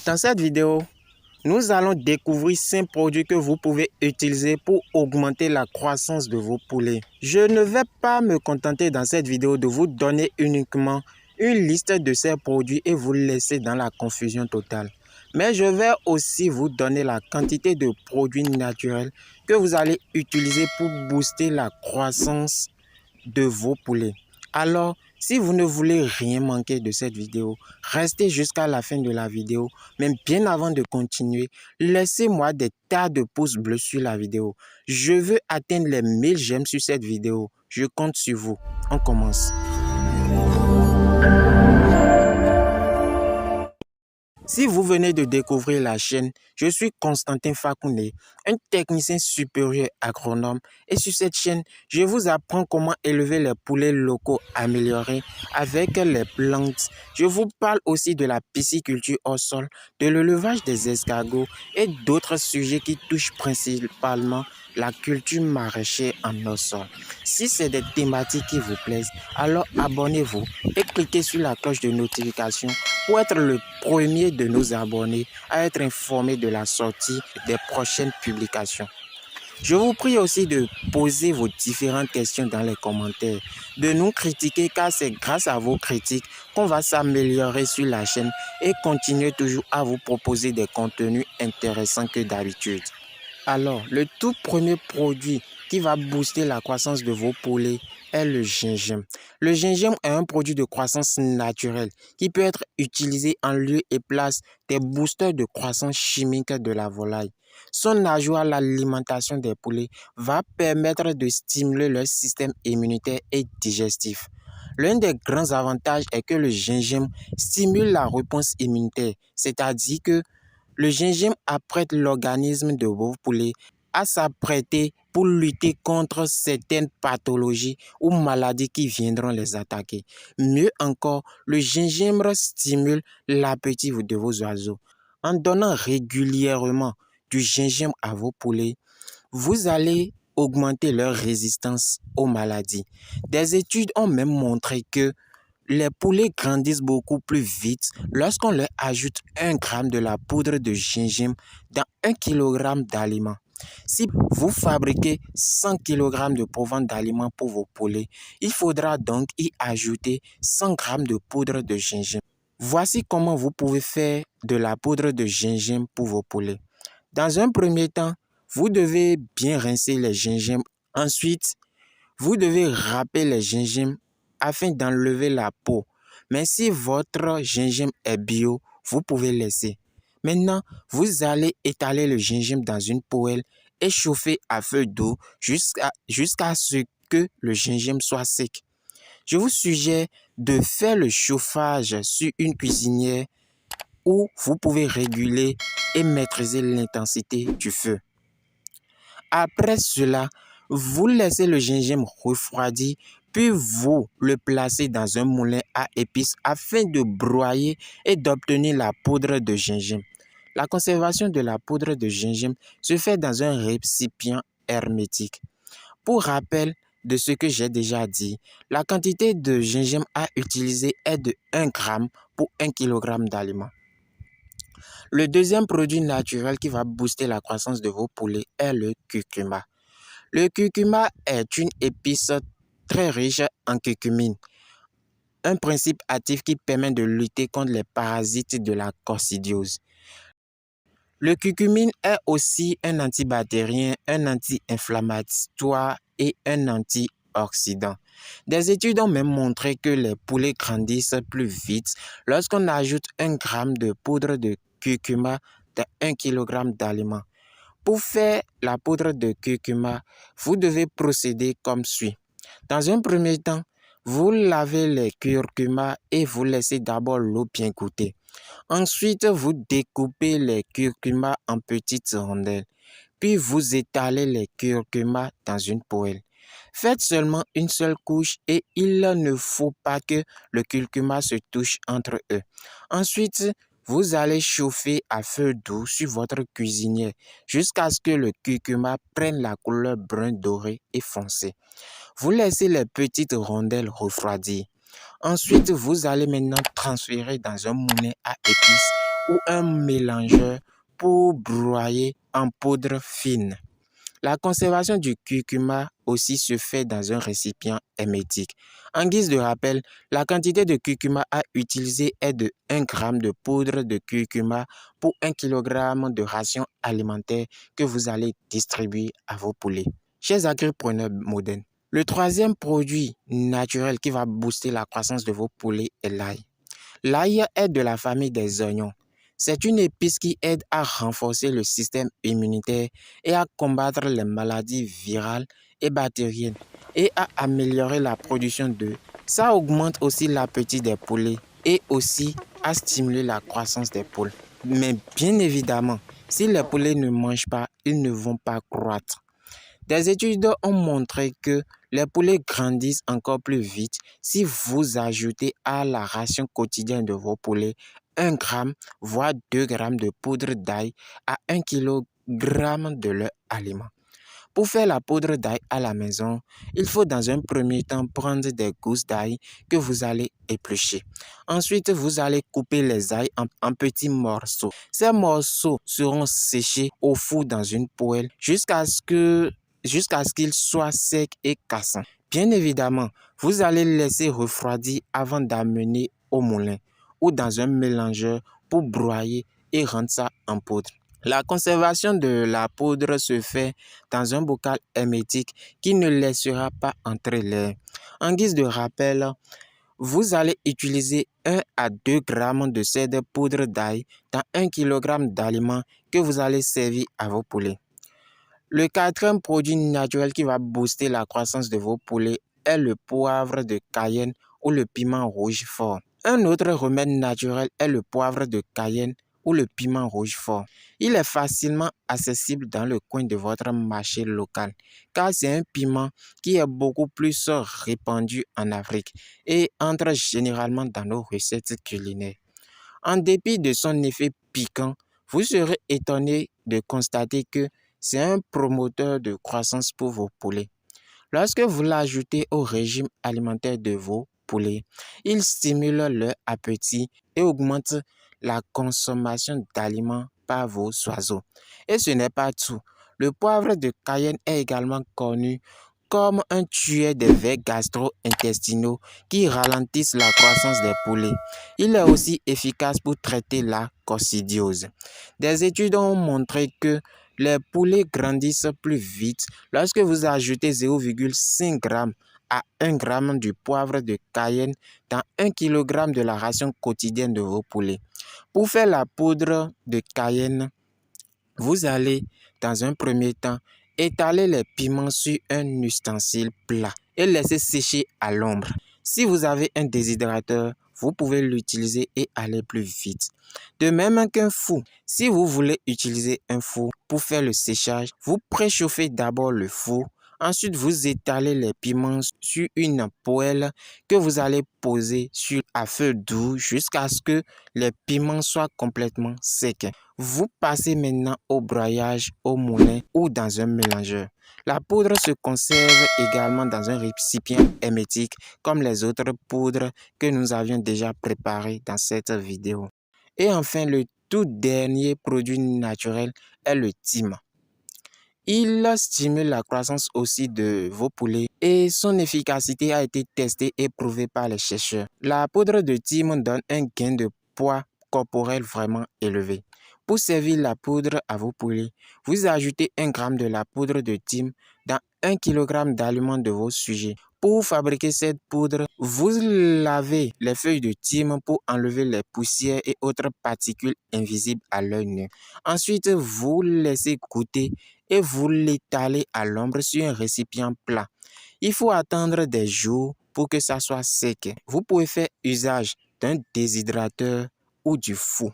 Dans cette vidéo, nous allons découvrir 5 produits que vous pouvez utiliser pour augmenter la croissance de vos poulets. Je ne vais pas me contenter dans cette vidéo de vous donner uniquement une liste de ces produits et vous laisser dans la confusion totale. Mais je vais aussi vous donner la quantité de produits naturels que vous allez utiliser pour booster la croissance de vos poulets. Alors, si vous ne voulez rien manquer de cette vidéo, restez jusqu'à la fin de la vidéo. Mais bien avant de continuer, laissez-moi des tas de pouces bleus sur la vidéo. Je veux atteindre les 1000 j'aime sur cette vidéo. Je compte sur vous. On commence. Si vous venez de découvrir la chaîne, je suis Constantin Fakouné, un technicien supérieur agronome, et sur cette chaîne, je vous apprends comment élever les poulets locaux améliorés avec les plantes. Je vous parle aussi de la pisciculture au sol, de l'élevage des escargots et d'autres sujets qui touchent principalement la culture maraîchère en eau sol. Si c'est des thématiques qui vous plaisent, alors abonnez-vous et cliquez sur la cloche de notification pour être le premier de nos abonnés à être informé de la sortie des prochaines publications. Je vous prie aussi de poser vos différentes questions dans les commentaires, de nous critiquer car c'est grâce à vos critiques qu'on va s'améliorer sur la chaîne et continuer toujours à vous proposer des contenus intéressants que d'habitude. Alors, le tout premier produit qui va booster la croissance de vos poulets est le gingembre. Le gingembre est un produit de croissance naturelle qui peut être utilisé en lieu et place des boosters de croissance chimique de la volaille. Son ajout à l'alimentation des poulets va permettre de stimuler leur système immunitaire et digestif. L'un des grands avantages est que le gingembre stimule la réponse immunitaire, c'est-à-dire que le gingembre apprête l'organisme de vos poulets à s'apprêter pour lutter contre certaines pathologies ou maladies qui viendront les attaquer. Mieux encore, le gingembre stimule l'appétit de vos oiseaux. En donnant régulièrement du gingembre à vos poulets, vous allez augmenter leur résistance aux maladies. Des études ont même montré que les poulets grandissent beaucoup plus vite lorsqu'on leur ajoute 1 gramme de la poudre de gingembre dans 1 kg d'aliments. Si vous fabriquez 100 kg de provende d'aliments pour vos poulets, il faudra donc y ajouter 100 g de poudre de gingembre. Voici comment vous pouvez faire de la poudre de gingembre pour vos poulets. Dans un premier temps, vous devez bien rincer les gingembres. Ensuite, vous devez râper les gingembres afin d'enlever la peau. Mais si votre gingembre est bio, vous pouvez laisser. Maintenant, vous allez étaler le gingembre dans une poêle et chauffer à feu doux jusqu'à ce que le gingembre soit sec. Je vous suggère de faire le chauffage sur une cuisinière où vous pouvez réguler et maîtriser l'intensité du feu. Après cela, vous laissez le gingembre refroidir, puis vous le placez dans un moulin à épices afin de broyer et d'obtenir la poudre de gingembre. La conservation de la poudre de gingembre se fait dans un récipient hermétique. Pour rappel de ce que j'ai déjà dit, la quantité de gingembre à utiliser est de 1 g pour 1 kg d'aliments. Le deuxième produit naturel qui va booster la croissance de vos poulets est le curcuma. Le curcuma est une épice très riche en curcumine, un principe actif qui permet de lutter contre les parasites de la coccidiose. Le curcumine est aussi un antibactérien, un anti-inflammatoire et un antioxydant. Des études ont même montré que les poulets grandissent plus vite lorsqu'on ajoute 1 g de poudre de curcuma dans 1 kg d'aliments. Pour faire la poudre de curcuma, vous devez procéder comme suit. Dans un premier temps, vous lavez les curcumas et vous laissez d'abord l'eau bien goûter. Ensuite, vous découpez les curcumas en petites rondelles. Puis vous étalez les curcumas dans une poêle. Faites seulement une seule couche et il ne faut pas que le curcuma se touche entre eux. Ensuite, vous allez chauffer à feu doux sur votre cuisinière jusqu'à ce que le curcuma prenne la couleur brun doré et foncé. Vous laissez les petites rondelles refroidir. Ensuite, vous allez maintenant transférer dans un moulin à épices ou un mélangeur pour broyer en poudre fine. La conservation du curcuma aussi se fait dans un récipient hermétique. En guise de rappel, la quantité de curcuma à utiliser est de 1 g de poudre de curcuma pour 1 kg de ration alimentaire que vous allez distribuer à vos poulets. Chers agripreneurs modernes, le troisième produit naturel qui va booster la croissance de vos poulets est l'ail. L'ail est de la famille des oignons. C'est une épice qui aide à renforcer le système immunitaire et à combattre les maladies virales et bactériennes et à améliorer la production d'œufs. Ça augmente aussi l'appétit des poulets et aussi à stimuler la croissance des poules. Mais bien évidemment, si les poulets ne mangent pas, ils ne vont pas croître. Des études ont montré que les poulets grandissent encore plus vite si vous ajoutez à la ration quotidienne de vos poulets 1 g, voire 2 g de poudre d'ail à 1 kg de leur aliment. Pour faire la poudre d'ail à la maison, il faut dans un premier temps prendre des gousses d'ail que vous allez éplucher. Ensuite, vous allez couper les ails en petits morceaux. Ces morceaux seront séchés au four dans une poêle jusqu'à ce qu'ils soient secs et cassants. Bien évidemment, vous allez laisser refroidir avant d'amener au moulin ou dans un mélangeur pour broyer et rendre ça en poudre. La conservation de la poudre se fait dans un bocal hermétique qui ne laissera pas entrer l'air. En guise de rappel, vous allez utiliser 1 à 2 g de cette poudre d'ail dans 1 kg d'aliments que vous allez servir à vos poulets. Le quatrième produit naturel qui va booster la croissance de vos poulets est le poivre de Cayenne ou le piment rouge fort. Un autre remède naturel est le poivre de Cayenne ou le piment rouge fort. Il est facilement accessible dans le coin de votre marché local car c'est un piment qui est beaucoup plus répandu en Afrique et entre généralement dans nos recettes culinaires. En dépit de son effet piquant, vous serez étonné de constater que c'est un promoteur de croissance pour vos poulets. Lorsque vous l'ajoutez au régime alimentaire de vos poulets, il stimule leur appétit et augmente la consommation d'aliments par vos oiseaux. Et ce n'est pas tout. Le poivre de Cayenne est également connu comme un tueur des vers gastro-intestinaux qui ralentissent la croissance des poulets. Il est aussi efficace pour traiter la coccidiose. Des études ont montré que les poulets grandissent plus vite lorsque vous ajoutez 0,5 g à 1 g du poivre de Cayenne dans 1 kg de la ration quotidienne de vos poulets. Pour faire la poudre de Cayenne, vous allez, dans un premier temps, étaler les piments sur un ustensile plat et laisser sécher à l'ombre. Si vous avez un déshydrateur, vous pouvez l'utiliser et aller plus vite. De même qu'un four, si vous voulez utiliser un four pour faire le séchage, vous préchauffez d'abord le four. Ensuite, vous étalez les piments sur une poêle que vous allez poser à feu doux jusqu'à ce que les piments soient complètement secs. Vous passez maintenant au broyage au moulin ou dans un mélangeur. La poudre se conserve également dans un récipient hermétique comme les autres poudres que nous avions déjà préparées dans cette vidéo. Et enfin, le tout dernier produit naturel est le thym. Il stimule la croissance aussi de vos poulets et son efficacité a été testée et prouvée par les chercheurs. La poudre de thym donne un gain de poids corporel vraiment élevé. Pour servir la poudre à vos poulets, vous ajoutez 1 g de la poudre de thym dans 1 kg d'aliments de vos sujets. Pour fabriquer cette poudre, vous lavez les feuilles de thym pour enlever les poussières et autres particules invisibles à l'œil nu. Ensuite, vous laissez goûter et vous l'étalez à l'ombre sur un récipient plat. Il faut attendre des jours pour que ça soit sec. Vous pouvez faire usage d'un déshydrateur ou du four.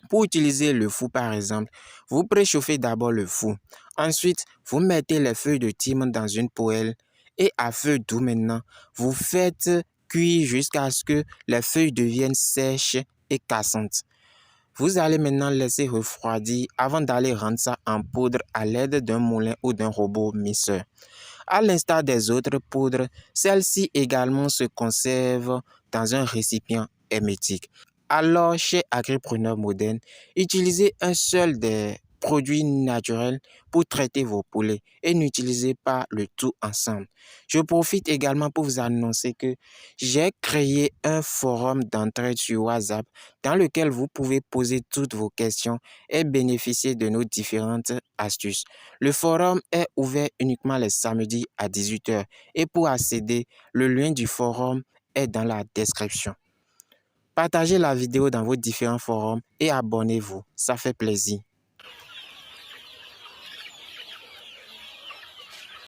Pour utiliser le four par exemple, vous préchauffez d'abord le four. Ensuite, vous mettez les feuilles de thym dans une poêle et à feu doux maintenant, vous faites cuire jusqu'à ce que les feuilles deviennent sèches et cassantes. Vous allez maintenant laisser refroidir avant d'aller rendre ça en poudre à l'aide d'un moulin ou d'un robot mixeur. À l'instar des autres poudres, celle-ci également se conserve dans un récipient hermétique. Alors, chez Agripreneur Moderne, utilisez un seul des produits naturels pour traiter vos poulets et n'utilisez pas le tout ensemble. Je profite également pour vous annoncer que j'ai créé un forum d'entraide sur WhatsApp dans lequel vous pouvez poser toutes vos questions et bénéficier de nos différentes astuces. Le forum est ouvert uniquement les samedis à 18h et pour accéder, le lien du forum est dans la description. Partagez la vidéo dans vos différents forums et abonnez-vous, ça fait plaisir.